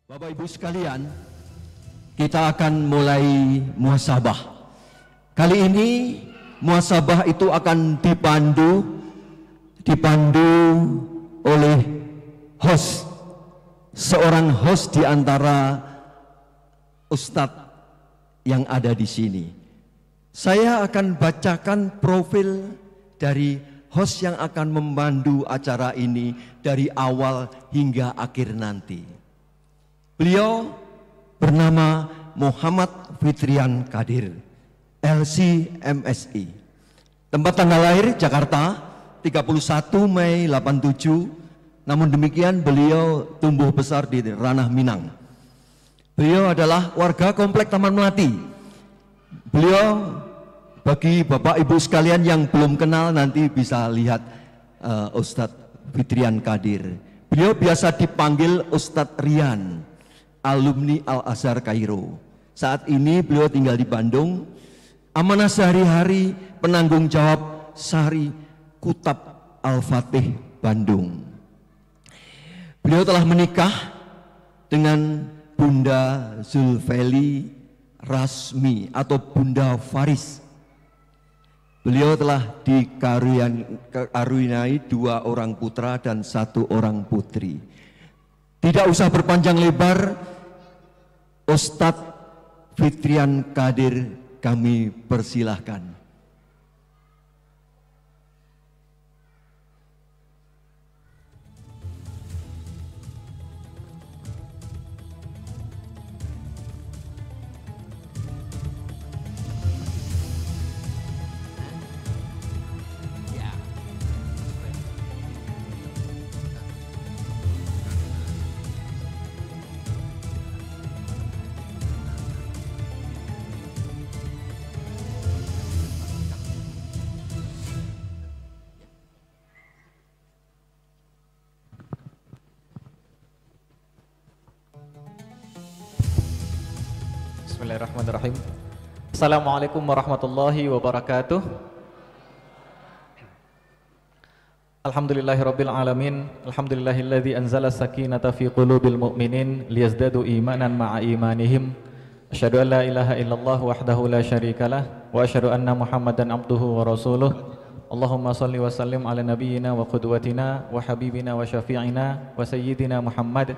Bapak Ibu sekalian, kita akan mulai muhasabah. Kali ini muhasabah itu akan dipandu oleh host, seorang host di antara ustadz yang ada di sini. Saya akan bacakan profil dari host yang akan memandu acara ini dari awal hingga akhir nanti. Beliau bernama Muhammad Fitrian Qadir, LC-MSI. Tempat tanggal lahir Jakarta 31 Mei 87. Namun demikian beliau tumbuh besar di Ranah Minang. Beliau adalah warga Komplek Taman Melati. Beliau, bagi Bapak Ibu sekalian yang belum kenal, nanti bisa lihat Ustadz Fitrian Qadir. Beliau biasa dipanggil Ustadz Rian, alumni Al-Azhar Kairo. Saat ini beliau tinggal di Bandung. Amanah sehari-hari penanggung jawab Sari Kutab Al-Fatih Bandung. Beliau telah menikah dengan Bunda Zulfeli Rasmi atau Bunda Faris. Beliau telah dikaruniai 2 orang putra dan 1 orang putri. Tidak usah berpanjang lebar, Ustadz Fitrian Qadir kami persilahkan. Bismillahirrahmanirrahim. Assalamualaikum warahmatullahi wabarakatuh. Alhamdulillahirabbil alamin. Alhamdulillahilladzi anzala sakinata fi qulubil mu'minin liyazdadu imanan ma'a imanihim. Asyhadu an la ilaha illallah wahdahu la syarikalah wa asyhadu anna Muhammadan abduhu wa rasuluh. Allahumma shalli wa sallim ala nabiyyina wa qudwatina wa habibina wa syafi'ina wa sayyidina Muhammad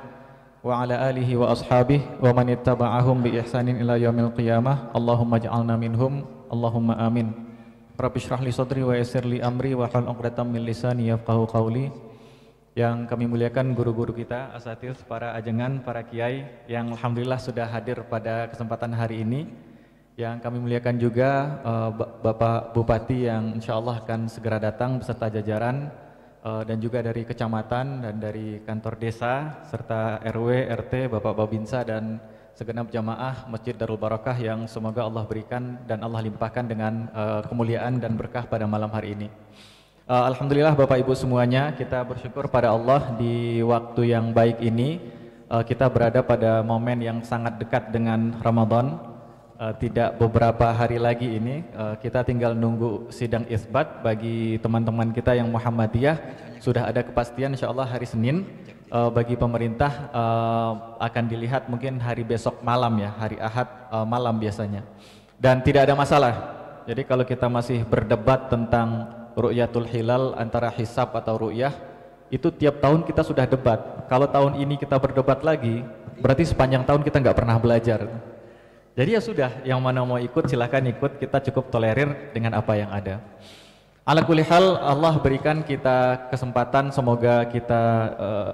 wa ala alihi wa ashabihi wa man ittaba'ahum bi ihsanin ila yaumil qiyamah. Allahumma ja'alna minhum, Allahumma amin. Rabbi shrah li sadri wa yassir li amri wa hlul 'uqdatam min lisani yafqahu qawli. Yang kami muliakan guru-guru kita, asatidz, para ajengan, para kiai yang alhamdulillah sudah hadir pada kesempatan hari ini. Yang kami muliakan juga Bapak Bupati yang insyaallah akan segera datang beserta jajaran, dan juga dari kecamatan dan dari kantor desa serta RW, RT, Bapak Babinsa dan segenap jamaah Masjid Darul Barakah yang semoga Allah berikan dan Allah limpahkan dengan kemuliaan dan berkah pada malam hari ini. Alhamdulillah Bapak Ibu semuanya, kita bersyukur pada Allah di waktu yang baik ini kita berada pada momen yang sangat dekat dengan Ramadan. Tidak beberapa hari lagi ini kita tinggal nunggu sidang isbat bagi teman-teman kita yang Muhammadiyah. Sudah ada kepastian insyaallah hari Senin. Bagi pemerintah akan dilihat mungkin hari besok malam ya, hari Ahad malam biasanya. Dan tidak ada masalah. Jadi kalau kita masih berdebat tentang ru'yatul hilal antara hisab atau ru'yah, itu tiap tahun kita sudah debat. Kalau tahun ini kita berdebat lagi, berarti sepanjang tahun kita nggak pernah belajar. Jadi ya sudah, yang mana mau ikut silahkan ikut, kita cukup tolerir dengan apa yang ada. Ala kulli hal, Allah berikan kita kesempatan, semoga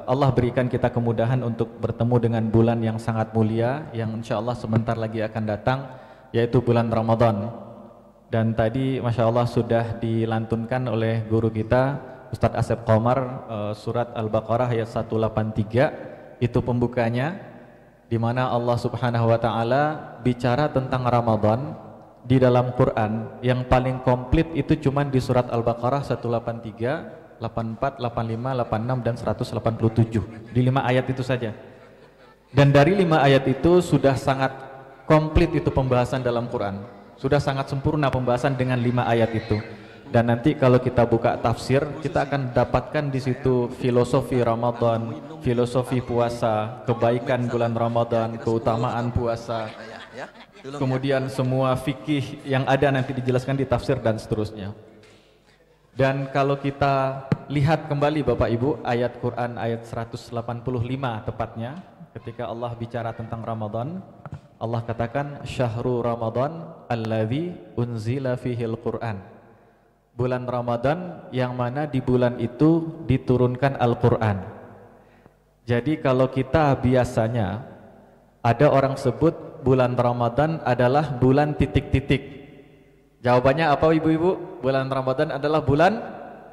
Allah berikan kita kemudahan untuk bertemu dengan bulan yang sangat mulia, yang insya Allah sebentar lagi akan datang, yaitu bulan Ramadan. Dan tadi Masya Allah sudah dilantunkan oleh guru kita, Ustadz Asep Qomar, surat Al-Baqarah ayat 183, itu pembukanya, di mana Allah Subhanahu wa taala bicara tentang Ramadan di dalam Quran. Yang paling komplit itu cuman di surat Al-Baqarah 183, 84, 85, 86 dan 187. Di 5 ayat itu saja. Dan dari 5 ayat itu sudah sangat komplit itu pembahasan dalam Quran. Sudah sangat sempurna pembahasan dengan 5 ayat itu. Dan nanti kalau kita buka tafsir, kita akan dapatkan di situ filosofi Ramadan, filosofi puasa, kebaikan bulan Ramadan, keutamaan puasa, kemudian semua fikih yang ada nanti dijelaskan di tafsir dan seterusnya. Dan kalau kita lihat kembali Bapak Ibu ayat Quran ayat 185 tepatnya, ketika Allah bicara tentang Ramadan, Allah katakan syahrul Ramadan alladzi unzila fihil Quran. Bulan Ramadan yang mana di bulan itu diturunkan Al-Quran. Jadi kalau kita biasanya ada orang sebut bulan Ramadan adalah bulan titik-titik. Jawabannya apa ibu-ibu? Bulan Ramadan adalah bulan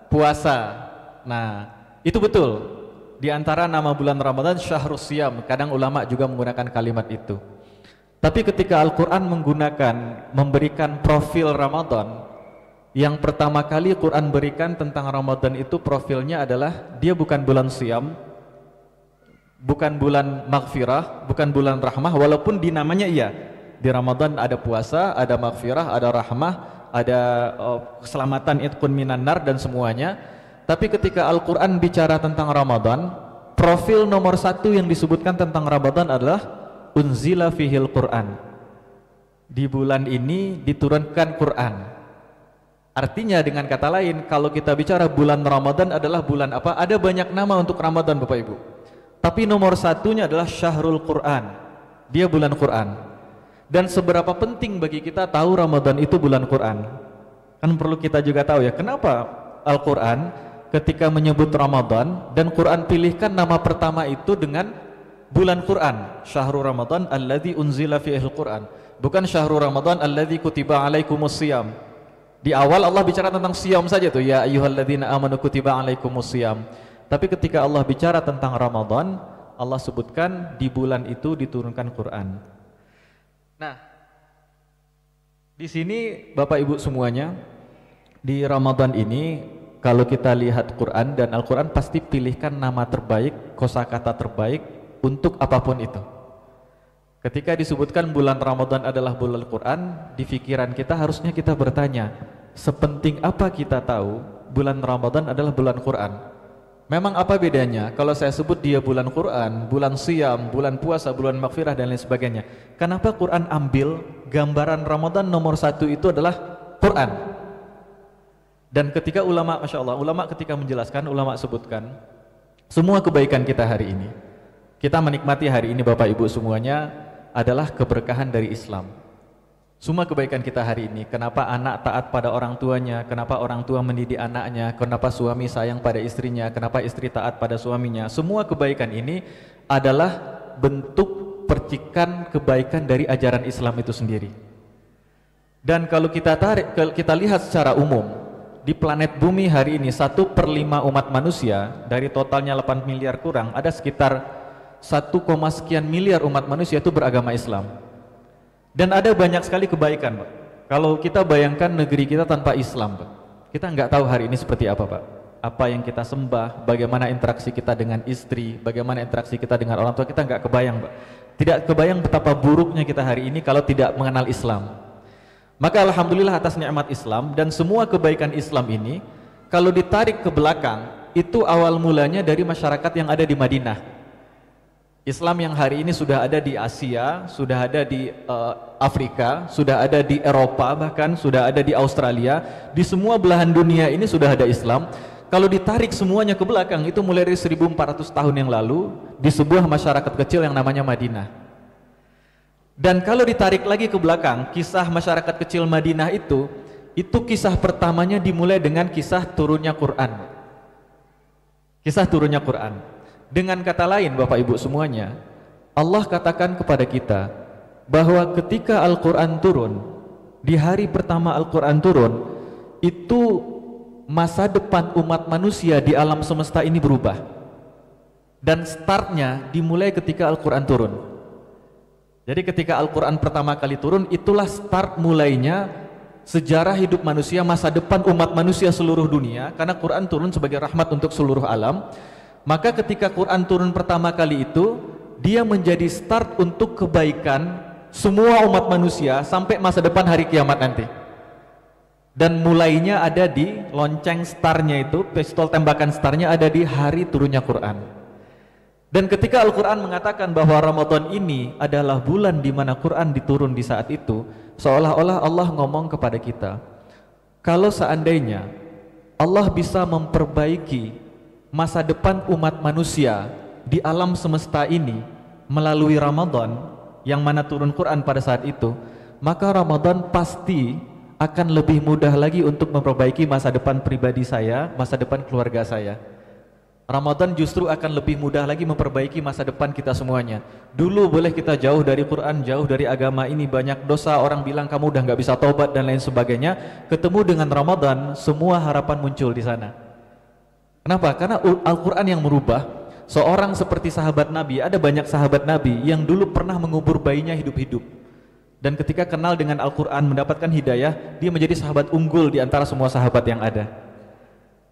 puasa. Nah, itu betul. Di antara nama bulan Ramadan Syahrus Siyam. Kadang ulama juga menggunakan kalimat itu. Tapi ketika Al-Quran memberikan profil Ramadan, yang pertama kali Quran berikan tentang Ramadan itu profilnya adalah dia bukan bulan Siyam, bukan bulan maghfirah, bukan bulan rahmah, walaupun di namanya iya. Di Ramadan ada puasa, ada maghfirah, ada rahmah, ada keselamatan itqun minan nar dan semuanya. Tapi ketika Al-Quran bicara tentang Ramadan, profil nomor satu yang disebutkan tentang Ramadan adalah unzila fihil Quran. Di bulan ini diturunkan Quran. Artinya dengan kata lain, kalau kita bicara bulan Ramadan adalah bulan apa? Ada banyak nama untuk Ramadan Bapak Ibu. Tapi nomor satunya adalah Syahrul Quran. Dia bulan Quran. Dan seberapa penting bagi kita tahu Ramadan itu bulan Quran? Kan perlu kita juga tahu ya, kenapa Al-Quran ketika menyebut Ramadan dan Quran pilihkan nama pertama itu dengan bulan Quran. Syahrul Ramadan alladzi unzila fihil Quran. Bukan Syahrul Ramadan alladzi kutiba alaikumus siyam. Di awal Allah bicara tentang siyam saja tuh, ya ayyuhalladzina amanu kutiba alaikumus siyam. Tapi ketika Allah bicara tentang Ramadan, Allah sebutkan di bulan itu diturunkan Quran. Nah, di sini Bapak Ibu semuanya, di Ramadan ini kalau kita lihat Quran dan Al-Quran pasti pilihkan nama terbaik, kosakata terbaik untuk apapun itu. Ketika disebutkan bulan Ramadan adalah bulan Quran, di pikiran kita harusnya kita bertanya, sepenting apa kita tahu bulan Ramadan adalah bulan Quran? Memang apa bedanya kalau saya sebut dia bulan Quran, bulan Siyam, bulan puasa, bulan maghfirah dan lain sebagainya? Kenapa Quran ambil gambaran Ramadan nomor satu itu adalah Quran? Dan ketika ulama, Masya Allah, ulama ketika menjelaskan, ulama sebutkan semua kebaikan kita hari ini, kita menikmati hari ini Bapak Ibu semuanya adalah keberkahan dari Islam. Semua kebaikan kita hari ini, kenapa anak taat pada orang tuanya, kenapa orang tua mendidik anaknya, kenapa suami sayang pada istrinya, kenapa istri taat pada suaminya, semua kebaikan ini adalah bentuk percikan kebaikan dari ajaran Islam itu sendiri. Dan kalau kita lihat secara umum, di planet bumi hari ini 1/5 umat manusia, dari totalnya 8 miliar kurang, ada sekitar 1, sekian miliar umat manusia itu beragama Islam. Dan ada banyak sekali kebaikan Pak. Kalau kita bayangkan negeri kita tanpa Islam Pak, kita nggak tahu hari ini seperti apa Pak. Apa yang kita sembah, bagaimana interaksi kita dengan istri, bagaimana interaksi kita dengan orang tua, kita nggak kebayang Pak. Tidak kebayang betapa buruknya kita hari ini kalau tidak mengenal Islam. Maka alhamdulillah atas nikmat Islam dan semua kebaikan Islam ini, kalau ditarik ke belakang, itu awal mulanya dari masyarakat yang ada di Madinah. Islam yang hari ini sudah ada di Asia, sudah ada di Afrika, sudah ada di Eropa, bahkan sudah ada di Australia. Di semua belahan dunia ini sudah ada Islam. Kalau ditarik semuanya ke belakang, itu mulai dari 1400 tahun yang lalu di sebuah masyarakat kecil yang namanya Madinah. Dan kalau ditarik lagi ke belakang, kisah masyarakat kecil Madinah itu kisah pertamanya dimulai dengan kisah turunnya Quran. Kisah turunnya Quran. Dengan kata lain Bapak Ibu semuanya, Allah katakan kepada kita bahwa ketika Al-Quran turun, di hari pertama Al-Quran turun, itu masa depan umat manusia di alam semesta ini berubah. Dan startnya dimulai ketika Al-Quran turun. Jadi ketika Al-Quran pertama kali turun, itulah start mulainya sejarah hidup manusia, masa depan umat manusia seluruh dunia. Karena Quran turun sebagai rahmat untuk seluruh alam. Maka ketika Quran turun pertama kali itu, dia menjadi start untuk kebaikan semua umat manusia sampai masa depan hari kiamat nanti. Dan mulainya ada di lonceng starnya itu, pistol tembakan starnya ada di hari turunnya Quran. Dan ketika Al-Quran mengatakan bahwa Ramadan ini adalah bulan di mana Quran diturun di saat itu, seolah-olah Allah ngomong kepada kita, kalau seandainya Allah bisa memperbaiki masa depan umat manusia di alam semesta ini melalui Ramadan yang mana turun Quran pada saat itu, maka Ramadan pasti akan lebih mudah lagi untuk memperbaiki masa depan pribadi saya, masa depan keluarga saya. Ramadan justru akan lebih mudah lagi memperbaiki masa depan kita semuanya. Dulu boleh kita jauh dari Quran, jauh dari agama ini, banyak dosa, orang bilang kamu udah nggak bisa tobat dan lain sebagainya. Ketemu dengan Ramadan, semua harapan muncul di sana. Kenapa? Karena Al-Quran yang merubah. Seorang seperti sahabat Nabi, ada banyak sahabat Nabi yang dulu pernah mengubur bayinya hidup-hidup. Dan ketika kenal dengan Al-Quran, mendapatkan hidayah, dia menjadi sahabat unggul di antara semua sahabat yang ada.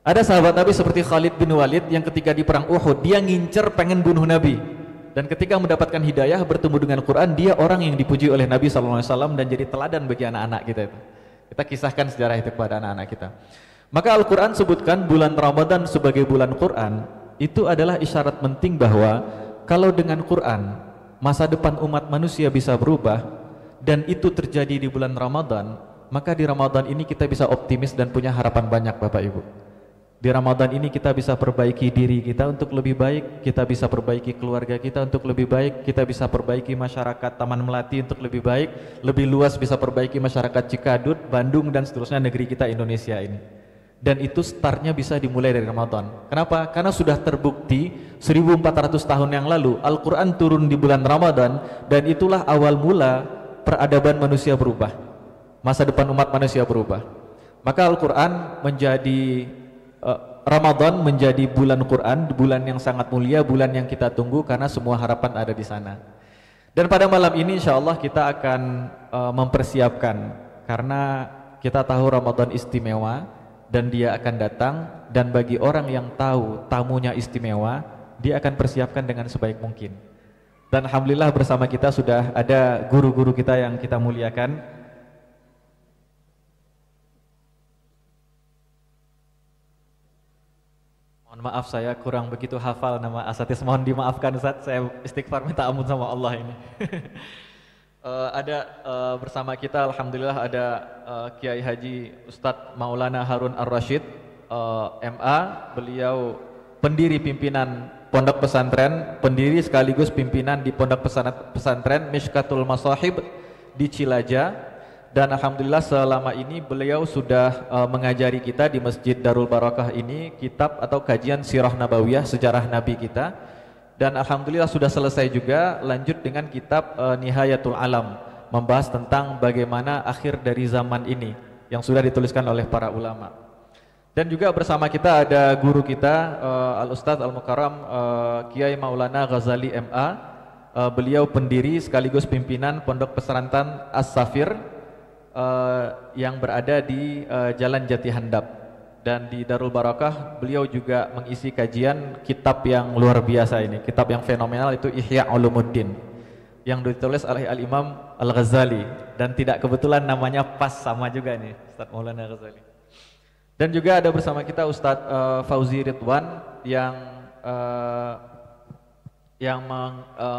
Ada sahabat Nabi seperti Khalid bin Walid yang ketika di perang Uhud, dia ngincer pengen bunuh Nabi. Dan ketika mendapatkan hidayah, bertemu dengan Quran, dia orang yang dipuji oleh Nabi SAW dan jadi teladan bagi anak-anak kita itu. Kita kisahkan sejarah itu kepada anak-anak kita. Maka Al-Quran sebutkan bulan Ramadan sebagai bulan Quran, itu adalah isyarat penting bahwa kalau dengan Quran, masa depan umat manusia bisa berubah, dan itu terjadi di bulan Ramadan, maka di Ramadan ini kita bisa optimis dan punya harapan banyak Bapak Ibu. Di Ramadan ini kita bisa perbaiki diri kita untuk lebih baik, kita bisa perbaiki keluarga kita untuk lebih baik, kita bisa perbaiki masyarakat Taman Melati untuk lebih baik, lebih luas bisa perbaiki masyarakat Cikadut, Bandung dan seterusnya negeri kita Indonesia ini. Dan itu startnya bisa dimulai dari Ramadan. Kenapa? Karena sudah terbukti 1400 tahun yang lalu Al-Quran turun di bulan Ramadan, dan itulah awal mula peradaban manusia berubah, masa depan umat manusia berubah. Maka Al-Quran menjadi Ramadan menjadi bulan Quran, bulan yang sangat mulia, bulan yang kita tunggu karena semua harapan ada di sana. Dan pada malam ini insya Allah kita akan mempersiapkan, karena kita tahu Ramadan istimewa dan dia akan datang, dan bagi orang yang tahu tamunya istimewa, dia akan persiapkan dengan sebaik mungkin. Dan alhamdulillah bersama kita sudah ada guru-guru kita yang kita muliakan. Mohon maaf saya kurang begitu hafal nama asatidz, mohon dimaafkan Ustaz, saya istighfar minta ampun sama Allah ini. Ada bersama kita alhamdulillah ada Kiai Haji Ustadz Maulana Harun Ar-Rasyid MA, beliau pendiri pimpinan pondok pesantren, pendiri sekaligus pimpinan di pondok pesantren Mishkatul Masahib di Cilaja. Dan alhamdulillah selama ini beliau sudah mengajari kita di Masjid Darul Barakah ini kitab atau kajian Sirah Nabawiyah, sejarah Nabi kita. Dan alhamdulillah sudah selesai juga, lanjut dengan kitab Nihayatul Alam, membahas tentang bagaimana akhir dari zaman ini yang sudah dituliskan oleh para ulama. Dan juga bersama kita ada guru kita Al-Ustadz Al-Mukarram Kiai Maulana Ghazali MA. Beliau pendiri sekaligus pimpinan Pondok Pesantren As-Safir yang berada di Jalan Jati Handap. Dan di Darul Barakah beliau juga mengisi kajian kitab yang luar biasa ini, kitab yang fenomenal, itu Ihya Ulumuddin yang ditulis oleh Al-Imam Al-Ghazali, dan tidak kebetulan namanya pas sama juga nih, Ustadz Maulana Ghazali. Dan juga ada bersama kita Ustadz Fauzi Ridwan yang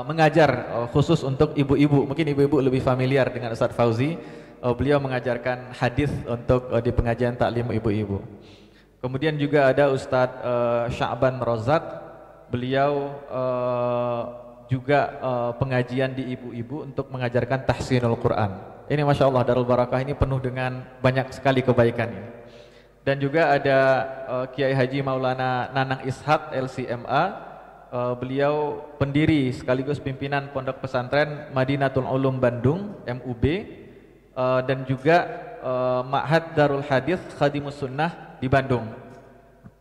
mengajar khusus untuk ibu-ibu. Mungkin ibu-ibu lebih familiar dengan Ustadz Fauzi. Beliau mengajarkan hadis untuk di pengajian taklim ibu-ibu. Kemudian juga ada Ustadz Sya'ban Rozak, beliau juga pengajian di ibu-ibu untuk mengajarkan tahsinul Quran. Ini Masya Allah, Darul Barakah ini penuh dengan banyak sekali kebaikan ini. Dan juga ada Kiai Haji Maulana Nanang Ishak LCMA, beliau pendiri sekaligus pimpinan Pondok Pesantren Madinatul Ulum Bandung MUB, dan juga Ma'had Darul Hadits Khadimus Sunnah di Bandung.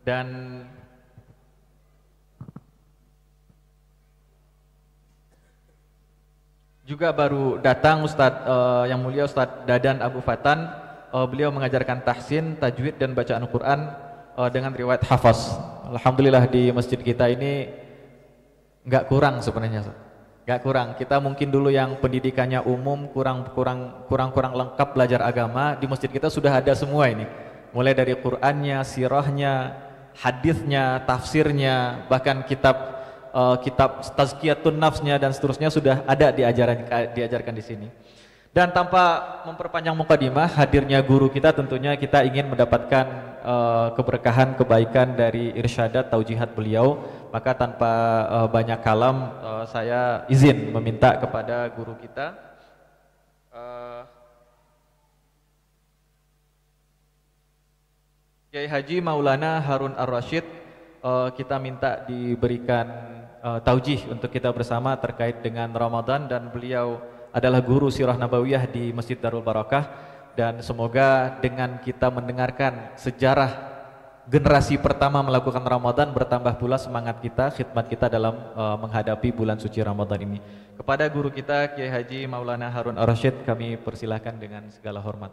Dan juga baru datang Ustadz yang mulia Ustadz Dadan Abu Fatan, beliau mengajarkan tahsin, tajwid dan bacaan Al-Quran dengan riwayat hafaz. Alhamdulillah di masjid kita ini nggak kurang sebenarnya. Gak kurang. Kita mungkin dulu yang pendidikannya umum kurang lengkap belajar agama, di masjid kita sudah ada semua ini. Mulai dari Qur'annya, sirahnya, hadisnya, tafsirnya, bahkan kitab tazkiyatun nafsnya dan seterusnya sudah ada diajarkan di sini. Dan tanpa memperpanjang mukadimah, hadirnya guru kita tentunya kita ingin mendapatkan keberkahan, kebaikan dari irsyadat, taujihat beliau. Maka tanpa banyak kalam, saya izin meminta kepada guru kita Kiai Haji Maulana Harun Ar-Rasyid, kita minta diberikan taujih untuk kita bersama terkait dengan Ramadan, dan beliau adalah guru sirah nabawiyah di Masjid Darul Barakah, dan semoga dengan kita mendengarkan sejarah generasi pertama melakukan Ramadan, bertambah pula semangat kita, khidmat kita dalam menghadapi bulan suci Ramadan ini. Kepada guru kita Kiai Haji Maulana Harun Ar-Rasyid kami persilahkan dengan segala hormat.